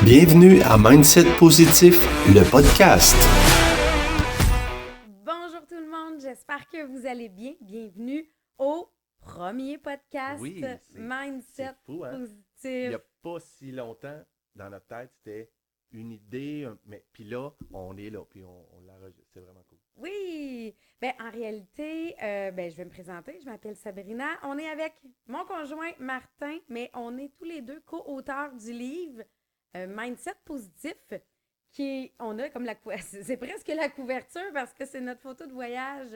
Bienvenue à Mindset Positif, le podcast. Bonjour tout le monde, j'espère que vous allez bien. Bienvenue au premier podcast Mindset c'est fou, hein? Positif. Il n'y a pas si longtemps, dans notre tête, c'était une idée, mais puis là, on est là, puis on l'enregistre. C'est vraiment cool. Oui, en réalité, je vais me présenter. Je m'appelle Sabrina. On est avec mon conjoint Martin, mais on est tous les deux co-auteurs du livre Mindset Positif, on a comme c'est presque la couverture parce que c'est notre photo de voyage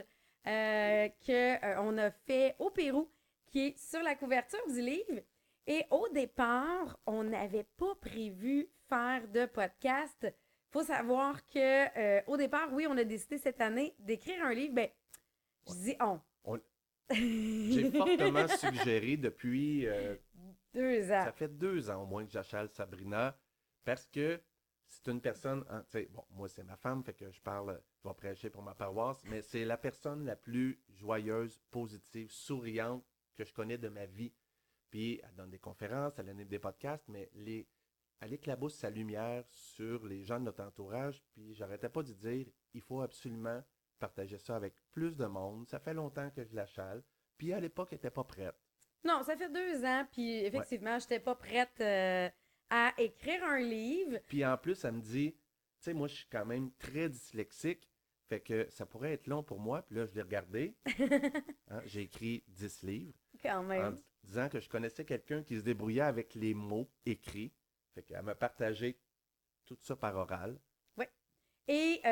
qu'on a fait au Pérou qui est sur la couverture du livre. Et au départ, on n'avait pas prévu faire de podcast. Il faut savoir qu'au départ, oui, on a décidé cette année d'écrire un livre. Je dis on. J'ai fortement suggéré depuis 2 ans. Ça fait 2 ans au moins que j'achale Sabrina parce que c'est une personne, moi c'est ma femme, fait que je vais prêcher pour ma paroisse, mais c'est la personne la plus joyeuse, positive, souriante que je connais de ma vie. Puis elle donne des conférences, elle anime des podcasts, mais elle éclabousse sa lumière sur les gens de notre entourage. Puis j'arrêtais pas de dire, il faut absolument partager ça avec plus de monde. Ça fait longtemps que je l'achale. Puis à l'époque, elle n'était pas prête. Non, ça fait 2 ans, puis effectivement, je n'étais pas prête à écrire un livre. Puis en plus, elle me dit, tu sais, moi, je suis quand même très dyslexique, fait que ça pourrait être long pour moi. Puis là, je l'ai regardé. J'ai écrit 10 livres. Quand même. En disant que je connaissais quelqu'un qui se débrouillait avec les mots écrits. Fait qu'elle m'a partagé tout ça par oral. Oui. Et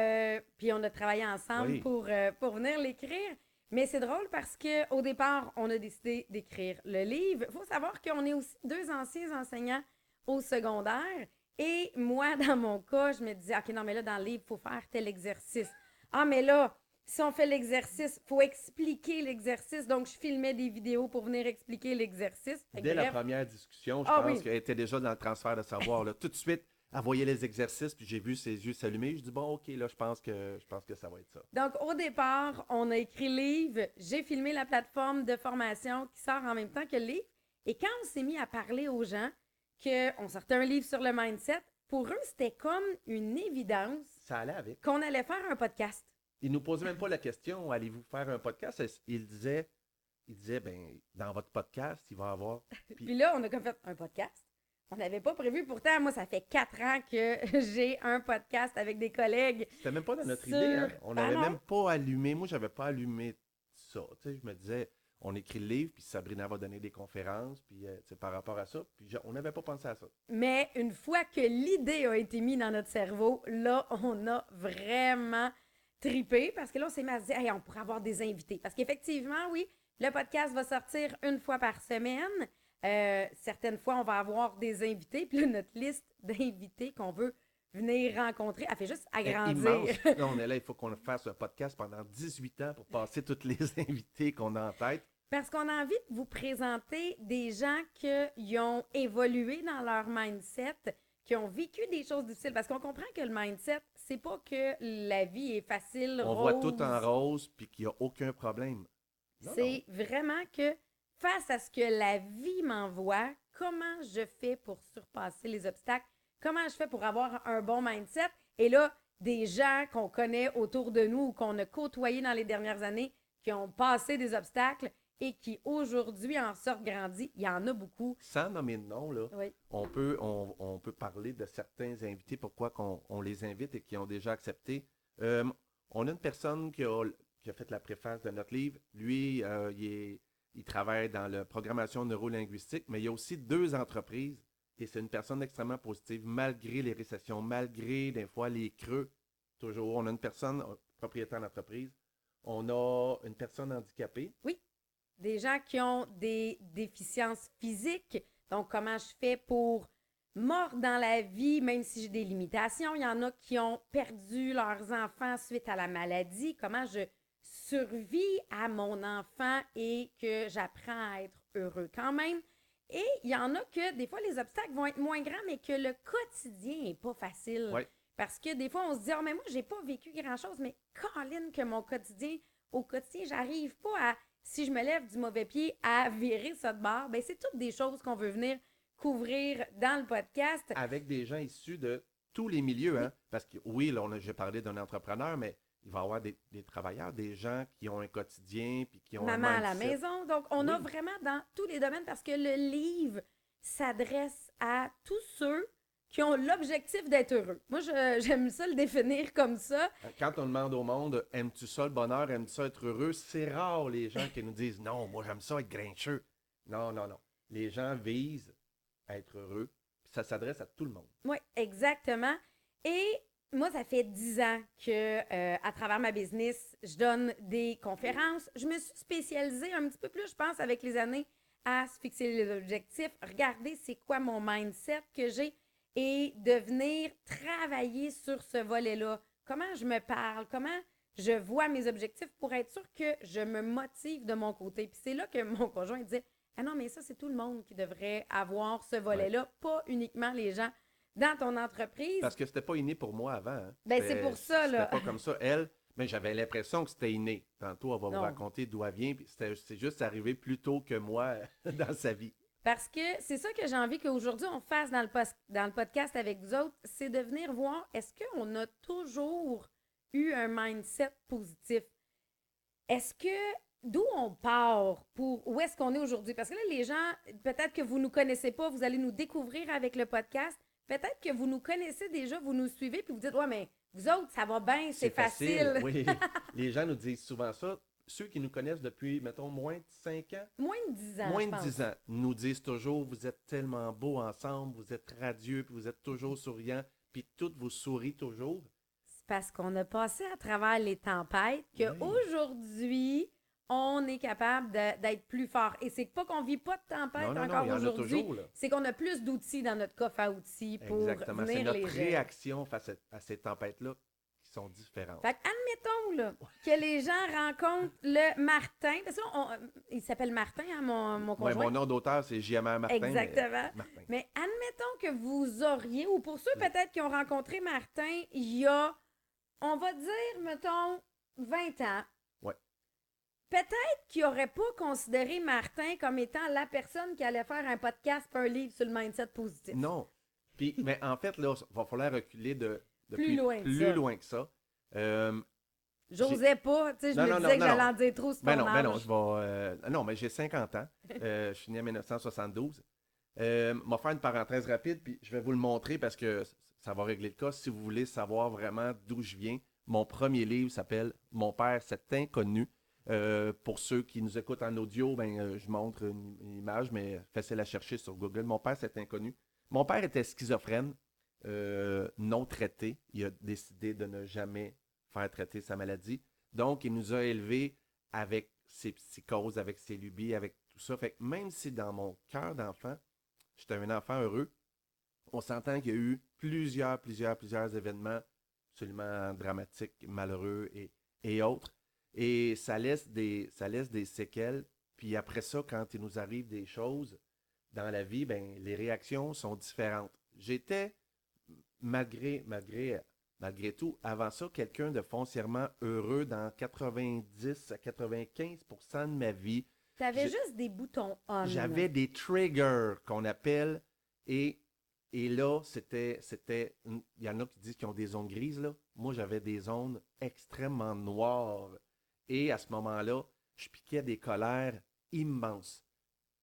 puis on a travaillé ensemble pour venir l'écrire. Mais c'est drôle parce qu'au départ, on a décidé d'écrire le livre. Il faut savoir qu'on est aussi 2 anciens enseignants au secondaire. Et moi, dans mon cas, je me disais, OK, non, mais là, dans le livre, il faut faire tel exercice. Ah, mais là, si on fait l'exercice, il faut expliquer l'exercice. Donc, je filmais des vidéos pour venir expliquer l'exercice. Dès la première discussion, je pense qu'elle était déjà dans le transfert de savoir. Là. Tout de suite, elle voyait les exercices, puis j'ai vu ses yeux s'allumer. Je dis, bon, OK, là, je pense que ça va être ça. Donc, au départ, on a écrit le livre. J'ai filmé la plateforme de formation qui sort en même temps que le livre. Et quand on s'est mis à parler aux gens qu'on sortait un livre sur le mindset, pour eux, c'était comme une évidence ça allait avec. Qu'on allait faire un podcast. Ils nous posaient même pas la question, allez-vous faire un podcast? Ils disaient, dans votre podcast, il va y avoir... Puis là, on a comme fait un podcast. On n'avait pas prévu. Pourtant, moi, ça fait 4 ans que j'ai un podcast avec des collègues. C'était même pas dans notre idée, hein? On n'avait même pas allumé. Moi, j'avais pas allumé ça. Tu sais, je me disais, on écrit le livre, puis Sabrina va donner des conférences, puis par rapport à ça. Puis on n'avait pas pensé à ça. Mais une fois que l'idée a été mise dans notre cerveau, là, on a vraiment trippé. Parce que là, on s'est mis à se dire, hey, on pourrait avoir des invités. Parce qu'effectivement, oui, le podcast va sortir 1 fois par semaine. Certaines fois, on va avoir des invités. Puis là, notre liste d'invités qu'on veut venir rencontrer, elle fait juste agrandir. Là, on est là, il faut qu'on fasse un podcast pendant 18 ans pour passer tous les invités qu'on a en tête. Parce qu'on a envie de vous présenter des gens qui ont évolué dans leur mindset, qui ont vécu des choses difficiles. Parce qu'on comprend que le mindset, c'est pas que la vie est facile, on rose. voit tout en rose puis qu'il n'y a aucun problème. C'est vraiment que face à ce que la vie m'envoie, comment je fais pour surpasser les obstacles? Comment je fais pour avoir un bon mindset? Et là, des gens qu'on connaît autour de nous ou qu'on a côtoyés dans les dernières années qui ont passé des obstacles et qui aujourd'hui en sortent grandis, il y en a beaucoup. Sans nommer de nom, là, oui. on peut parler de certains invités, pourquoi on les invite et qui ont déjà accepté. On a une personne qui a fait la préface de notre livre. Lui, il travaille dans la programmation neurolinguistique, mais il y a aussi 2 entreprises et c'est une personne extrêmement positive, malgré les récessions, malgré des fois les creux. Toujours, on a une personne, propriétaire d'entreprise, on a une personne handicapée. Oui, des gens qui ont des déficiences physiques. Donc, comment je fais pour mordre dans la vie, même si j'ai des limitations? Il y en a qui ont perdu leurs enfants suite à la maladie. Comment je survis à mon enfant et que j'apprends à être heureux quand même. Et il y en a que des fois, les obstacles vont être moins grands, mais que le quotidien n'est pas facile. Oui. Parce que des fois, on se dit, mais moi, j'ai pas vécu grand-chose, mais Colin, que mon quotidien, au quotidien, j'arrive pas à, si je me lève du mauvais pied, à virer ça de bord. Bien, c'est toutes des choses qu'on veut venir couvrir dans le podcast. Avec des gens issus de tous les milieux, hein? Parce que oui, là, j'ai parlé d'un entrepreneur, mais il va y avoir des travailleurs, des gens qui ont un quotidien, puis qui ont Maman un à la mindset. maison. Donc, on a Oui. vraiment dans tous les domaines parce que le livre s'adresse à tous ceux qui ont l'objectif d'être heureux. Moi, j'aime ça le définir comme ça. Quand on demande au monde, aimes-tu ça le bonheur, aimes-tu ça être heureux, c'est rare les gens qui nous disent, non, moi j'aime ça être grincheux. Non, non, non. Les gens visent à être heureux, puis ça s'adresse à tout le monde. Oui, exactement. Et moi, ça fait 10 ans que, à travers ma business, je donne des conférences. Je me suis spécialisée un petit peu plus, je pense, avec les années, à se fixer les objectifs, regarder c'est quoi mon mindset que j'ai et de venir travailler sur ce volet-là. Comment je me parle, comment je vois mes objectifs pour être sûr que je me motive de mon côté. Puis c'est là que mon conjoint disait, ah non, mais ça, c'est tout le monde qui devrait avoir ce volet-là, pas uniquement les gens dans ton entreprise. Parce que c'était pas inné pour moi avant. Hein. Ben, c'est pour ça, là. C'était pas comme ça. Elle, mais j'avais l'impression que c'était inné. Tantôt, elle va Non. vous raconter d'où elle vient, puis c'est juste arrivé plus tôt que moi dans sa vie. Parce que c'est ça que j'ai envie qu'aujourd'hui on fasse dans le podcast avec vous autres, c'est de venir voir est-ce qu'on a toujours eu un mindset positif? Est-ce que d'où on part pour où est-ce qu'on est aujourd'hui? Parce que là, les gens, peut-être que vous ne nous connaissez pas, vous allez nous découvrir avec le podcast. Peut-être que vous nous connaissez déjà, vous nous suivez, puis vous dites, ouais, mais vous autres, ça va bien, c'est facile. Oui, les gens nous disent souvent ça. Ceux qui nous connaissent depuis, mettons, moins de 5 ans, Moins de 10 ans, moins je de pense. 10 ans, nous disent toujours, vous êtes tellement beaux ensemble, vous êtes radieux, puis vous êtes toujours souriants, puis toutes vous sourient toujours. C'est parce qu'on a passé à travers les tempêtes qu'aujourd'hui, on est capable d'être plus fort. Et c'est pas qu'on vit pas de tempête Non, encore il y en a aujourd'hui. toujours, là. C'est qu'on a plus d'outils dans notre coffre à outils pour Exactement. C'est venir notre les gérer. réaction face à ces tempêtes-là qui sont différentes. Fait admettons là, que les gens rencontrent le Martin. Parce que là, il s'appelle Martin, hein, mon Ouais, conjoint. mon nom d'auteur, c'est J.M.R. Martin. Exactement. Martin. Mais admettons que vous auriez, ou pour ceux peut-être qui ont rencontré Martin il y a, on va dire, mettons, 20 ans. Ouais. Peut-être qu'ils n'auraient pas considéré Martin comme étant la personne qui allait faire un podcast puis un livre sur le mindset positif. Non. Puis, mais en fait, là, il va falloir reculer Plus loin que plus ça. loin que ça. J'osais pas, tu sais, je Non, me non, disais non, que non. j'allais en dire trop sur ton Ben non, âge. je vais. Non, mais j'ai 50 ans. Je suis né en 1972. M'a faire une parenthèse rapide, puis je vais vous le montrer parce que ça va régler le cas. Si vous voulez savoir vraiment d'où je viens, mon premier livre s'appelle Mon père, c'est inconnu. Pour ceux qui nous écoutent en audio, je montre une image, mais facile à chercher sur Google. Mon père, c'est inconnu. Mon père était schizophrène, non traité. Il a décidé de ne jamais faire traiter sa maladie. Donc, il nous a élevés avec ses psychoses, avec ses lubies, avec tout ça. Fait que même si dans mon cœur d'enfant, j'étais un enfant heureux, on s'entend qu'il y a eu plusieurs événements absolument dramatiques, malheureux et autres. Et ça laisse des séquelles. Puis après ça, quand il nous arrive des choses dans la vie, les réactions sont différentes. J'étais, malgré tout, avant ça, quelqu'un de foncièrement heureux dans 90 à 95% de ma vie. T'avais juste des boutons on. J'avais des triggers qu'on appelle et là, c'était il y en a qui disent qu'ils ont des zones grises, là. Moi, j'avais des zones extrêmement noires. Et à ce moment-là, je piquais des colères immenses.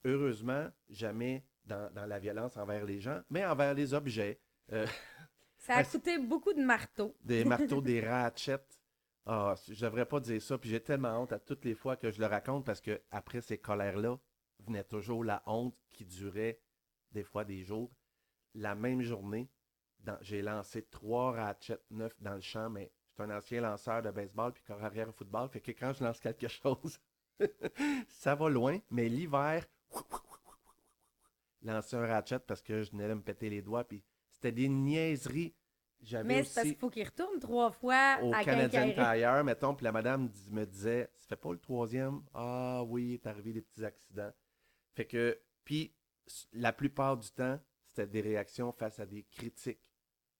Heureusement, jamais dans la violence envers les gens, mais envers les objets. Ça a coûté beaucoup de marteaux. Des marteaux, des ratchets. Ah, je devrais pas dire ça. Puis j'ai tellement honte à toutes les fois que je le raconte parce que après ces colères-là, venait toujours la honte qui durait des fois des jours. La même journée, j'ai lancé 3 ratchets neufs dans le champ, mais je suis un ancien lanceur de baseball puis corps arrière au football. Fait que quand je lance quelque chose, ça va loin. Mais l'hiver, lancer un ratchet parce que je venais de me péter les doigts. Puis c'était des niaiseries. J'avais Mais c'est parce aussi qu'il faut qu'il retourne 3 fois au à Canadian Quincaillerie. Tire, mettons, puis la madame me disait, ça fait pas le 3e? Ah oui, il est arrivé des petits accidents. Fait que, puis la plupart du temps, c'était des réactions face à des critiques.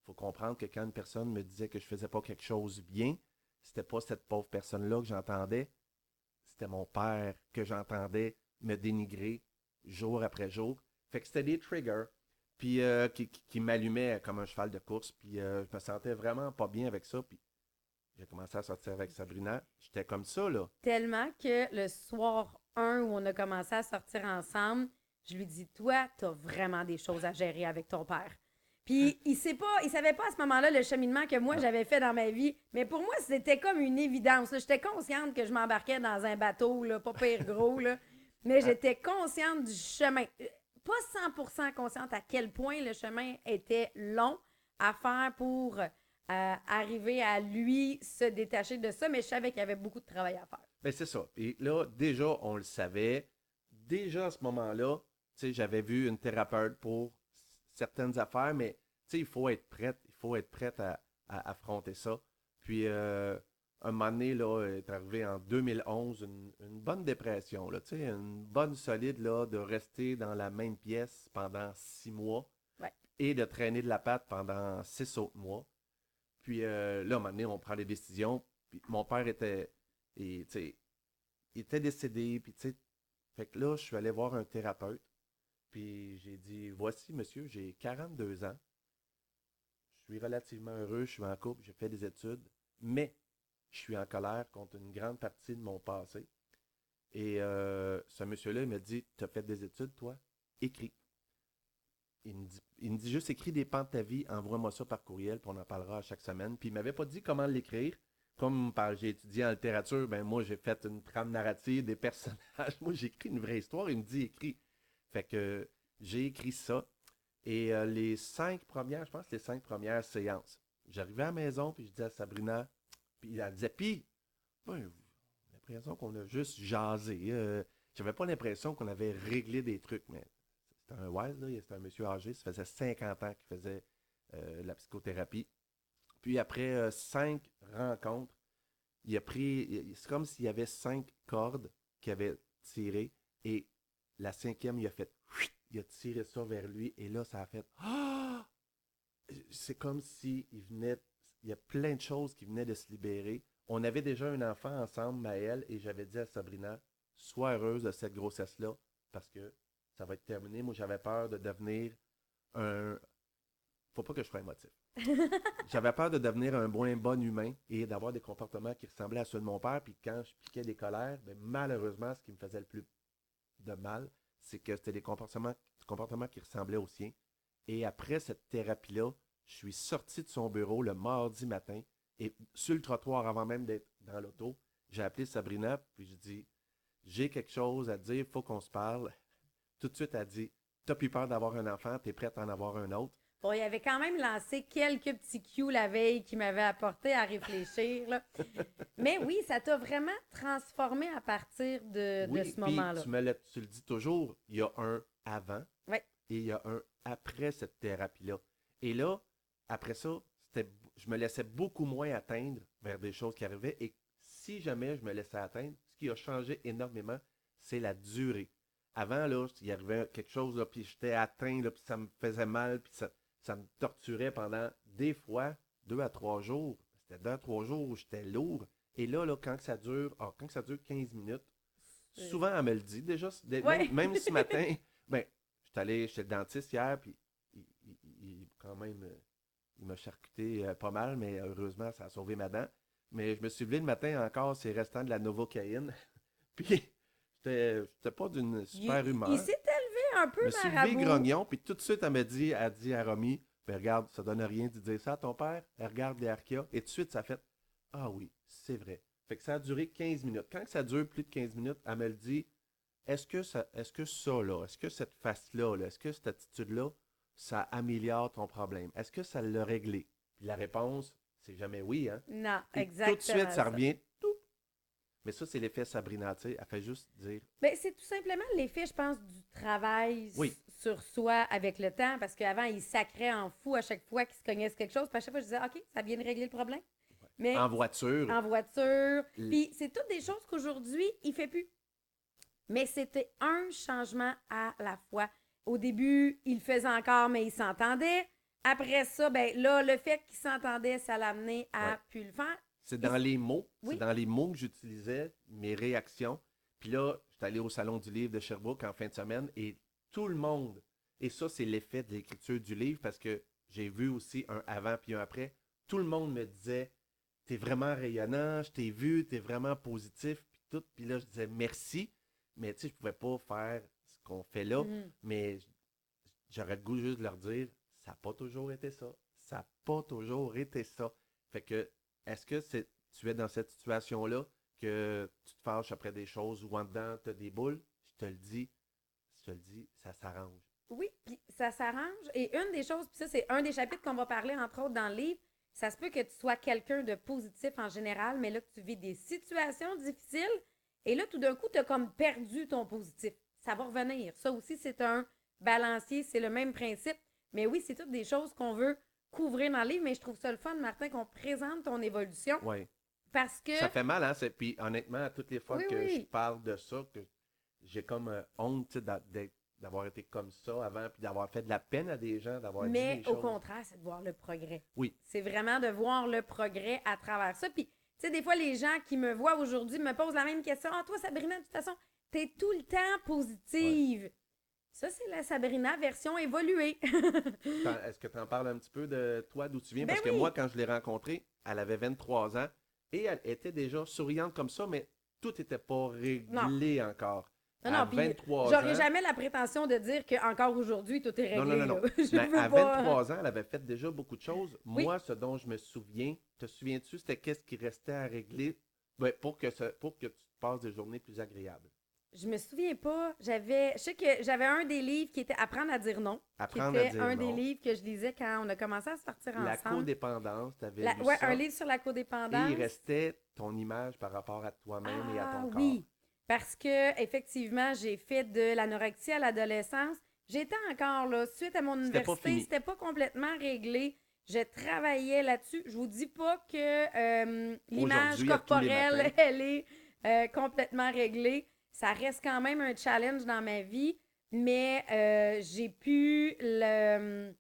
Il faut comprendre que quand une personne me disait que je faisais pas quelque chose bien, c'était pas cette pauvre personne-là que j'entendais, c'était mon père que j'entendais me dénigrer jour après jour. Fait que c'était des triggers. Puis qui m'allumaient comme un cheval de course. Puis je me sentais vraiment pas bien avec ça. Puis j'ai commencé à sortir avec Sabrina. J'étais comme ça, là. Tellement que le soir 1 où on a commencé à sortir ensemble, je lui dis, toi, t'as vraiment des choses à gérer avec ton père. Puis il savait pas à ce moment-là le cheminement que moi j'avais fait dans ma vie. Mais pour moi, c'était comme une évidence. Là. J'étais consciente que je m'embarquais dans un bateau, là, pas pire gros, là. Mais j'étais consciente du chemin. Pas 100% consciente à quel point le chemin était long à faire pour arriver à lui se détacher de ça, mais je savais qu'il y avait beaucoup de travail à faire. Ben, c'est ça. Et là, déjà, on le savait. Déjà, à ce moment-là, tu sais, j'avais vu une thérapeute pour certaines affaires, mais tu sais, il faut être prête à affronter ça. Puis, un moment donné, là, est arrivé en 2011, une bonne dépression, là, tu sais, une bonne solide, là, de rester dans la même pièce pendant 6 mois Ouais. et de traîner de la patte pendant 6 autres mois. Puis, là, un moment donné, on prend des décisions. Puis, mon père tu sais, il était décédé, puis tu sais, fait que là, je suis allé voir un thérapeute, puis j'ai dit, voici, monsieur, j'ai 42 ans, je suis relativement heureux, je suis en couple, j'ai fait des études, mais je suis en colère contre une grande partie de mon passé. Et ce monsieur-là, il m'a dit, tu as fait des études, toi? Écris. Il me dit juste, écris des pans de ta vie, envoie-moi ça par courriel, puis on en parlera chaque semaine. Puis il m'avait pas dit comment l'écrire. Comme j'ai étudié en littérature, ben moi, j'ai fait une trame narrative, des personnages. Moi, j'ai écrit une vraie histoire. Il me dit, écris. Fait que j'ai écrit ça. Et je pense les 5 premières séances, j'arrivais à la maison, puis je disais à Sabrina, puis elle disait, puis, ben, j'ai l'impression qu'on a juste jasé. J'avais pas l'impression qu'on avait réglé des trucs, mais c'était un wild, là. C'était un monsieur âgé, ça faisait 50 ans qu'il faisait la psychothérapie. Puis après 5 rencontres, c'est comme s'il y avait 5 cordes qu'il avait tirées et la 5e, il a tiré ça vers lui et là, ça a fait ah! C'est comme si il y a plein de choses qui venaient de se libérer. On avait déjà un enfant ensemble, Maëlle, et j'avais dit à Sabrina, sois heureuse de cette grossesse-là parce que ça va être terminé. Moi, j'avais peur de devenir un. Faut pas que je sois émotif. J'avais peur de devenir un moins bon humain et d'avoir des comportements qui ressemblaient à ceux de mon père. Puis quand je piquais des colères, ben, malheureusement, ce qui me faisait le plus de mal, c'est que c'était des comportements qui ressemblaient aux siens. Et après cette thérapie-là, je suis sorti de son bureau le mardi matin et sur le trottoir, avant même d'être dans l'auto, j'ai appelé Sabrina puis je dis j'ai quelque chose à te dire, il faut qu'on se parle. Tout de suite, elle dit t'as plus peur d'avoir un enfant, t'es prête à en avoir un autre. Bon, il avait quand même lancé quelques petits cues la veille qui m'avaient apporté à réfléchir. Là. Mais oui, ça t'a vraiment transformé à partir de ce moment-là. Tu le dis toujours, il y a un avant Ouais. et il y a un après cette thérapie-là. Et là, après ça, je me laissais beaucoup moins atteindre vers des choses qui arrivaient. Et si jamais je me laissais atteindre, ce qui a changé énormément, c'est la durée. Avant, là, il arrivait quelque chose, là, puis j'étais atteint, là, puis ça me faisait mal, puis ça me torturait pendant des fois 2 à 3 jours. C'était 2 à 3 jours où j'étais lourd. Et là, quand ça dure 15 minutes, souvent elle me le dit. Déjà, Ouais. même ce matin, ben, j'étais chez le dentiste hier, puis quand même, il m'a charcuté pas mal, mais heureusement, ça a sauvé ma dent. Mais je me suis levé le matin encore, c'est restant de la Novocaïne. Puis, j'étais pas d'une super humeur. Il s'est élevé un peu, Je me suis levé marabout. grognon, puis tout de suite, elle a dit à Romy, ben regarde, ça donne rien de dire ça à ton père. Elle regarde les Arkia, et tout de suite, ça fait, ah oui, c'est vrai. Fait que ça a duré 15 minutes. Quand ça dure plus de 15 minutes, elle me le dit, est-ce que ça là, est-ce que cette face-là, est-ce que cette attitude-là, ça améliore ton problème? Est-ce que ça l'a réglé? Puis la réponse, c'est jamais oui, hein? Non, Et exactement. tout de suite, ça revient, tout. Mais ça, c'est l'effet Sabrina, tu sais, elle fait juste dire, Ben, c'est tout simplement l'effet, je pense, du travail Oui. sur soi avec le temps, parce qu'avant, il sacrait en fou à chaque fois qu'il se cognait sur quelque chose, puis à chaque fois, je disais, OK, ça vient de régler le problème. Mais en voiture, en voiture. Puis c'est toutes des choses qu'aujourd'hui, il fait plus. Mais c'était un changement à la fois. Au début, il le faisait encore, mais il s'entendait. Après ça, ben là, le fait qu'il s'entendait, ça l'a amené à Ouais. plus le faire. c'est dans les mots. Oui. C'est dans les mots que j'utilisais, mes réactions. Puis là, j'étais allé au Salon du livre de Sherbrooke en fin de semaine et tout le monde Et ça, c'est l'effet de l'écriture du livre parce que j'ai vu aussi un avant puis un après. Tout le monde me disait t'es vraiment rayonnant, je t'ai vu, t'es vraiment positif, puis tout. Puis là, je disais merci, mais tu sais, je pouvais pas faire ce qu'on fait là, mais j'aurais le goût juste de leur dire ça n'a pas toujours été ça. Ça n'a pas toujours été ça. Fait que, est-ce que tu es dans cette situation-là que tu te fâches après des choses ou en dedans, tu as des boules? Je te le dis, ça s'arrange. Oui, puis ça s'arrange. Et une des choses, puis ça, c'est un des chapitres qu'on va parler, entre autres, dans le livre, ça se peut que tu sois quelqu'un de positif en général, mais là, que tu vis des situations difficiles, et là, tout d'un coup, tu as comme perdu ton positif. Ça va revenir. Ça aussi, c'est un balancier, c'est le même principe. Mais oui, c'est toutes des choses qu'on veut couvrir dans le livre, mais je trouve ça le fun, Martin, qu'on présente ton évolution. Oui. Parce que... Ça fait mal, hein? Puis honnêtement, à toutes les fois que je oui. parle de ça, que j'ai comme honte tu sais, d'avoir été comme ça avant, puis d'avoir fait de la peine à des gens, d'avoir dit Mais des au choses. contraire, c'est de voir le progrès. Oui. C'est vraiment de voir le progrès à travers ça. Puis, tu sais, des fois, les gens qui me voient aujourd'hui me posent la même question. Ah, toi, Sabrina, de toute façon, t'es tout le temps positive. Ouais. Ça, c'est la Sabrina version évoluée. Est-ce que tu en parles un petit peu de toi, d'où tu viens? Parce que moi, quand je l'ai rencontrée, elle avait 23 ans et elle était déjà souriante comme ça, mais tout n'était pas réglé encore. Non, à 23 ans. J'aurais jamais la prétention de dire qu'encore aujourd'hui, tout est réglé. Non. Mais à 23 ans, elle avait fait déjà beaucoup de choses. Oui. Moi, ce dont je me souviens, te souviens-tu, c'était qu'est-ce qui restait à régler pour que tu passes des journées plus agréables? Je me souviens pas. Je sais que j'avais un des livres qui était Apprendre à dire non. Apprendre à dire non. Un des livres que je lisais quand on a commencé à sortir ensemble. La codépendance, tu avais lu ouais, ça. Un livre sur la codépendance. Et il restait ton image par rapport à toi-même et à ton corps. Oui, parce que effectivement, j'ai fait de l'anorexie à l'adolescence. J'étais encore là, suite à mon université, c'était pas complètement réglé. Je travaillais là-dessus. Je vous dis pas que l'image corporelle, elle est complètement réglée. Ça reste quand même un challenge dans ma vie, mais j'ai plus le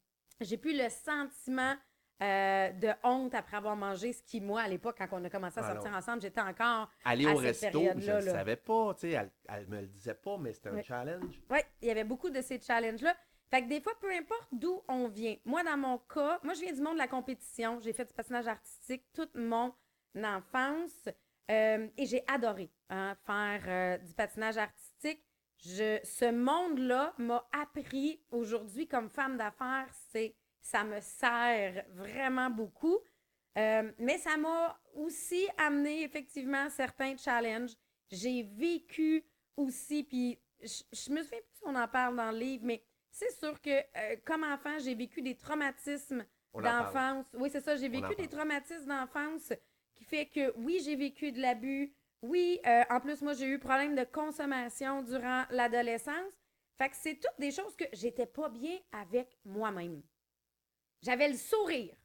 sentiment de honte après avoir mangé ce qui, moi, à l'époque, quand on a commencé à sortir ensemble, j'étais encore aller au resto, je ne savais pas, tu sais, elle me le disait pas, mais c'était un challenge. Oui, il y avait beaucoup de ces challenges-là. Fait que des fois, peu importe d'où on vient. Moi, dans mon cas, moi, je viens du monde de la compétition. J'ai fait du patinage artistique toute mon enfance. Et j'ai adoré faire du patinage artistique. Ce monde-là m'a appris aujourd'hui comme femme d'affaires, ça me sert vraiment beaucoup. Mais ça m'a aussi amené effectivement certains challenges. J'ai vécu aussi, puis je me souviens plus si on en parle dans le livre, mais c'est sûr que comme enfant, j'ai vécu des traumatismes d'enfance. Oui, c'est ça, j'ai vécu des traumatismes d'enfance qui fait que, oui, j'ai vécu de l'abus. Oui, en plus, moi, j'ai eu problème de consommation durant l'adolescence. Fait que c'est toutes des choses que j'étais pas bien avec moi-même. J'avais le sourire.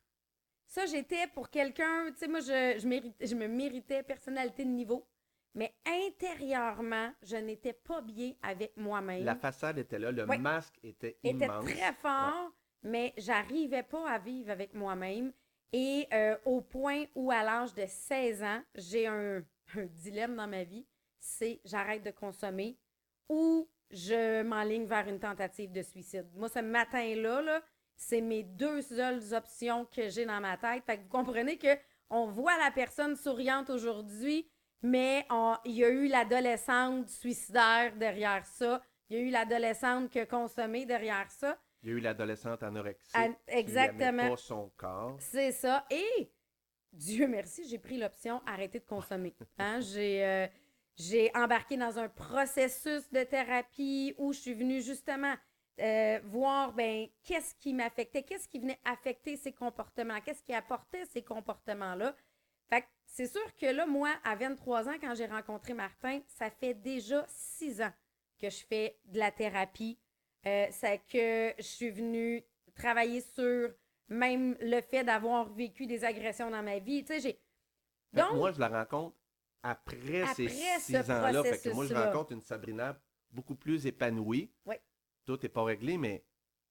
Ça, j'étais pour quelqu'un, tu sais, moi, je me méritais personnalité de niveau. Mais intérieurement, je n'étais pas bien avec moi-même. La façade était là, le masque était immense. Était très fort, mais j'arrivais pas à vivre avec moi-même. Et au point où, à l'âge de 16 ans, j'ai un dilemme dans ma vie, c'est j'arrête de consommer ou je m'enligne vers une tentative de suicide. Moi, ce matin-là, c'est mes deux seules options que j'ai dans ma tête. Fait que vous comprenez qu'on voit la personne souriante aujourd'hui, mais il y a eu l'adolescente suicidaire derrière ça. Il y a eu l'adolescente qui a consommé derrière ça. Il y a eu l'adolescente anorexique exactement. qui n'aimait pas son corps. C'est ça. Et, Dieu merci, j'ai pris l'option arrêter de consommer. Hein? J'ai embarqué dans un processus de thérapie où je suis venue justement voir qu'est-ce qui m'affectait, qu'est-ce qui venait affecter ces comportements, qu'est-ce qui apportait ces comportements-là. Fait que c'est sûr que là, moi, à 23 ans, quand j'ai rencontré Martin, ça fait déjà 6 ans que je fais de la thérapie. C'est que je suis venue travailler sur même le fait d'avoir vécu des agressions dans ma vie. Tu sais, Donc, moi, je la rencontre après ces 6 ans-là. Fait que moi, je rencontre une Sabrina beaucoup plus épanouie. Oui. Tout n'est pas réglé, mais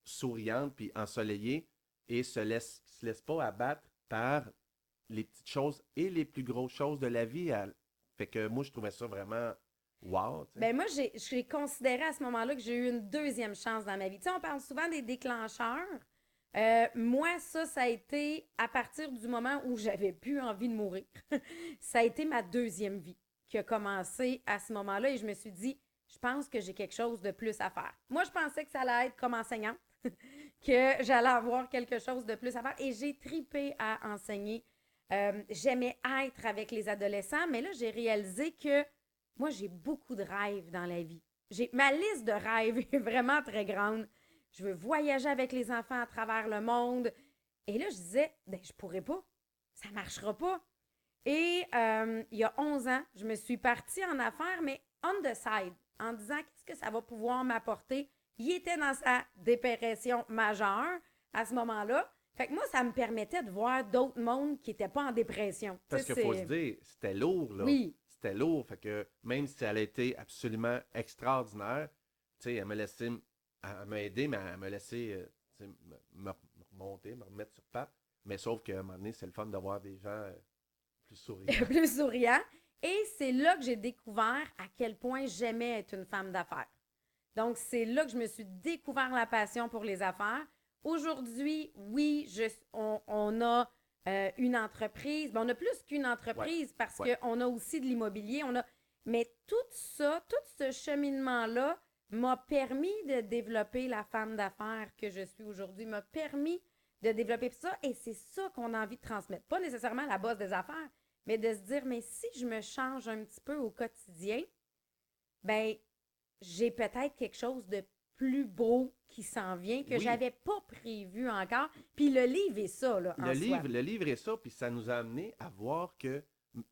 souriante puis ensoleillée et se laisse pas abattre par les petites choses et les plus grosses choses de la vie. Fait que moi, je trouvais ça vraiment wow, tu sais. Ben moi, j'ai considéré à ce moment-là que j'ai eu une deuxième chance dans ma vie. Tu sais, on parle souvent des déclencheurs. Moi, ça a été à partir du moment où j'avais plus envie de mourir. Ça a été ma deuxième vie qui a commencé à ce moment-là et je me suis dit, je pense que j'ai quelque chose de plus à faire. Moi, je pensais que ça allait être comme enseignante, que j'allais avoir quelque chose de plus à faire et j'ai tripé à enseigner. J'aimais être avec les adolescents, mais là, j'ai réalisé que moi, j'ai beaucoup de rêves dans la vie. Ma liste de rêves est vraiment très grande. Je veux voyager avec les enfants à travers le monde. Et là, je disais, ben, je pourrais pas. Ça marchera pas. Et il y a 11 ans, je me suis partie en affaires, mais on the side, en disant qu'est-ce que ça va pouvoir m'apporter. Il était dans sa dépression majeure à ce moment-là. Fait que moi, ça me permettait de voir d'autres mondes qui n'étaient pas en dépression. Parce qu'il faut se dire, c'était lourd, là. Oui. C'était lourd. Fait que même si elle a été absolument extraordinaire, tu sais, elle m'a aidé, mais elle m'a laissé me remonter, me remettre sur pattes. Mais sauf qu'à un moment donné, c'est le fun d'avoir des gens plus souriants. Plus souriants. Et c'est là que j'ai découvert à quel point j'aimais être une femme d'affaires. Donc, c'est là que je me suis découvert la passion pour les affaires. Aujourd'hui, oui, on a une entreprise. Ben, on a plus qu'une entreprise parce qu'on a aussi de l'immobilier. Mais tout ça, tout ce cheminement-là m'a permis de développer la femme d'affaires que je suis aujourd'hui, m'a permis de développer ça. Et c'est ça qu'on a envie de transmettre. Pas nécessairement la base des affaires, mais de se dire, mais si je me change un petit peu au quotidien, ben j'ai peut-être quelque chose de plus beau qui s'en vient que j'avais pas prévu encore. Puis le livre est ça, là, Le livre est ça, puis ça nous a amené à voir que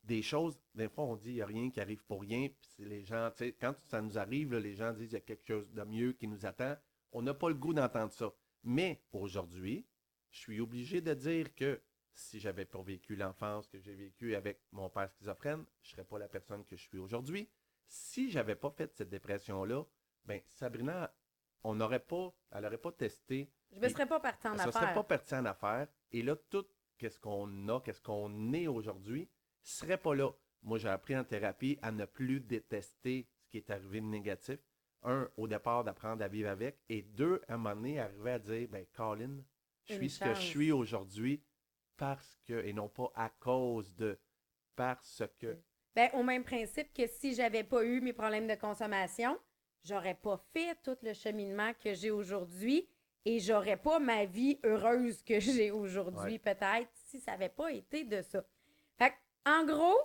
des choses, des fois, on dit, il n'y a rien qui arrive pour rien, puis les gens, tu sais, quand ça nous arrive, là, les gens disent, il y a quelque chose de mieux qui nous attend. On n'a pas le goût d'entendre ça. Mais aujourd'hui, je suis obligé de dire que si j'avais pas vécu l'enfance que j'ai vécue avec mon père schizophrène, je ne serais pas la personne que je suis aujourd'hui. Si j'avais pas fait cette dépression-là, ben Sabrina, elle n'aurait pas testé. Je ne serais pas partie en affaires. Ça ne serait pas parti en affaires. Et là, tout qu'est-ce qu'on est aujourd'hui, ne serait pas là. Moi, j'ai appris en thérapie à ne plus détester ce qui est arrivé de négatif. Un, au départ, d'apprendre à vivre avec. Et deux, à un moment donné, arriver à dire, ben Colin, je suis ce que je suis aujourd'hui parce que, et non pas à cause de, parce que. Ben, au même principe que si j'avais pas eu mes problèmes de consommation, j'aurais pas fait tout le cheminement que j'ai aujourd'hui et j'aurais pas ma vie heureuse que j'ai aujourd'hui, peut-être, si ça n'avait pas été de ça. Fait en gros,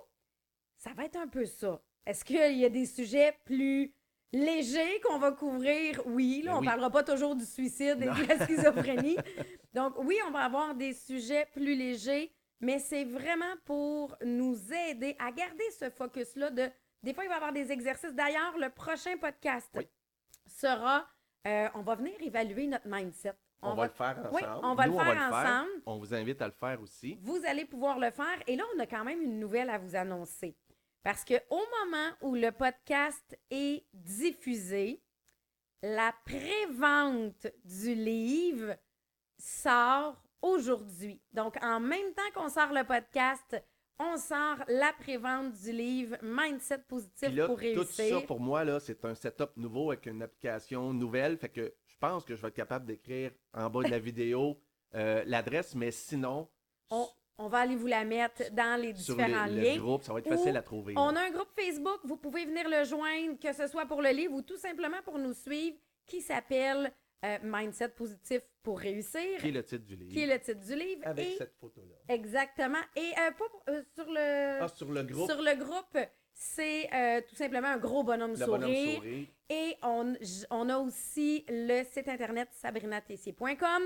ça va être un peu ça. Est-ce qu'il y a des sujets plus légers qu'on va couvrir? Oui, là, on parlera pas toujours du suicide et de la schizophrénie. Donc, oui, on va avoir des sujets plus légers, mais c'est vraiment pour nous aider à garder ce focus-là de... Des fois, il va y avoir des exercices. D'ailleurs, le prochain podcast sera... on va venir évaluer notre mindset. On va le faire ensemble. Oui, on va le faire ensemble. On vous invite à le faire aussi. Vous allez pouvoir le faire. Et là, on a quand même une nouvelle à vous annoncer. Parce qu'au moment où le podcast est diffusé, la prévente du livre sort aujourd'hui. Donc, en même temps qu'on sort le podcast, on sort la prévente du livre Mindset positif là, pour réussir. Tout ça, pour moi, là, c'est un setup nouveau avec une application nouvelle. Fait que je pense que je vais être capable d'écrire en bas de la vidéo l'adresse, mais sinon... On va aller vous la mettre dans les différents liens. Le groupe, ça va être facile à trouver. On a un groupe Facebook, vous pouvez venir le joindre, que ce soit pour le livre ou tout simplement pour nous suivre, qui s'appelle Mindset positif pour réussir. Qui est le titre du livre. Avec cette photo-là. Exactement. Et sur le groupe. Sur le groupe, c'est tout simplement un gros bonhomme sourire. Et on a aussi le site internet sabrinatessier.com.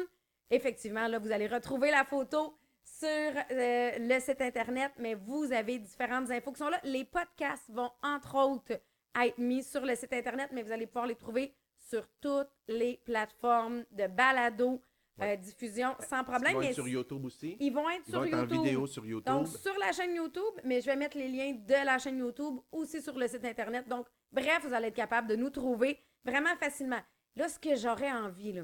Effectivement, là, vous allez retrouver la photo sur le site internet, mais vous avez différentes infos qui sont là. Les podcasts vont, entre autres, être mis sur le site internet, mais vous allez pouvoir les trouver sur toutes les plateformes de balado, diffusion, sans problème. Ils vont être sur YouTube aussi. Ils vont être sur YouTube. En vidéo sur YouTube. Donc, sur la chaîne YouTube, mais je vais mettre les liens de la chaîne YouTube aussi sur le site internet. Donc, bref, vous allez être capable de nous trouver vraiment facilement. Là, ce que j'aurais envie, là,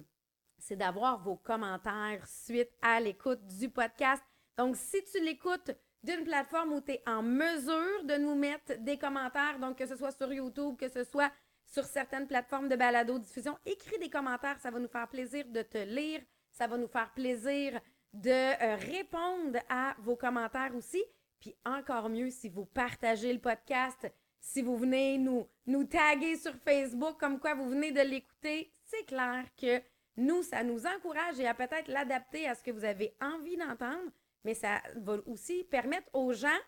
c'est d'avoir vos commentaires suite à l'écoute du podcast. Donc, si tu l'écoutes d'une plateforme où tu es en mesure de nous mettre des commentaires, donc que ce soit sur YouTube, que ce soit sur certaines plateformes de balado-diffusion. Écris des commentaires, ça va nous faire plaisir de te lire, ça va nous faire plaisir de répondre à vos commentaires aussi. Puis encore mieux, si vous partagez le podcast, si vous venez nous taguer sur Facebook comme quoi vous venez de l'écouter, c'est clair que nous, ça nous encourage et à peut-être l'adapter à ce que vous avez envie d'entendre, mais ça va aussi permettre aux gens,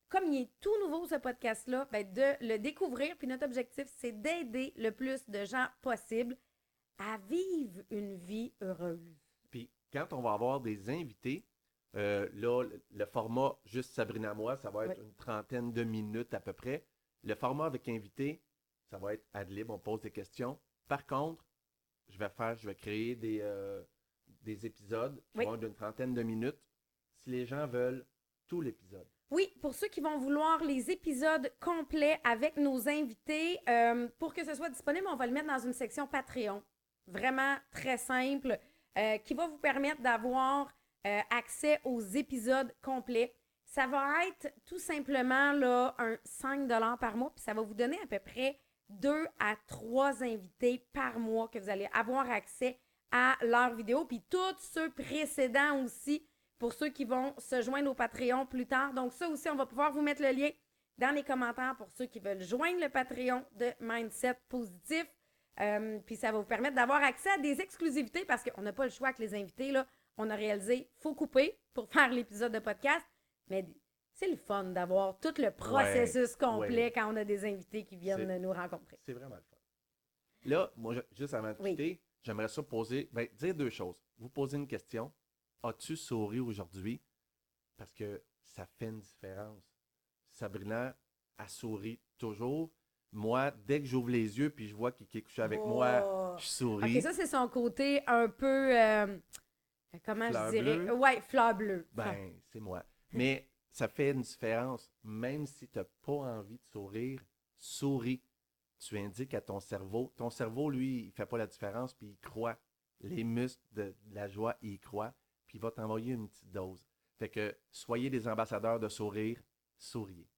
comme il est tout nouveau ce podcast-là, ben de le découvrir. Puis notre objectif, c'est d'aider le plus de gens possible à vivre une vie heureuse. Puis quand on va avoir des invités, là, le format juste Sabrina moi, ça va être une trentaine de minutes à peu près. Le format avec invité, ça va être ad lib, on pose des questions. Par contre, je vais créer des épisodes qui vont être d'une trentaine de minutes si les gens veulent tout l'épisode. Oui, pour ceux qui vont vouloir les épisodes complets avec nos invités, pour que ce soit disponible, on va le mettre dans une section Patreon. Vraiment très simple, qui va vous permettre d'avoir accès aux épisodes complets. Ça va être tout simplement là, un 5$ par mois, puis ça va vous donner à peu près 2 à 3 invités par mois que vous allez avoir accès à leurs vidéos, puis tous ceux précédents aussi, pour ceux qui vont se joindre au Patreon plus tard. Donc ça aussi, on va pouvoir vous mettre le lien dans les commentaires pour ceux qui veulent joindre le Patreon de Mindset Positif. Puis ça va vous permettre d'avoir accès à des exclusivités parce qu'on n'a pas le choix avec les invités. Là, on a réalisé, il faut couper pour faire l'épisode de podcast. Mais c'est le fun d'avoir tout le processus complet quand on a des invités qui viennent nous rencontrer. C'est vraiment le fun. Là, moi, juste avant de quitter, j'aimerais ça dire 2 choses. Vous posez une question. As-tu souri aujourd'hui? Parce que ça fait une différence. Sabrina a souri toujours. Moi, dès que j'ouvre les yeux puis je vois qu'il est couché avec moi, je souris. OK, ça, c'est son côté un peu... comment fleur je dirais? bleue. Ouais, fleur bleue. Ben, c'est moi. Mais ça fait une différence. Même si tu n'as pas envie de sourire, souris. Tu indiques à ton cerveau. Ton cerveau, lui, il ne fait pas la différence puis il croit. Les muscles de la joie, il croit. Puis il va t'envoyer une petite dose. Fait que soyez des ambassadeurs de sourire, souriez.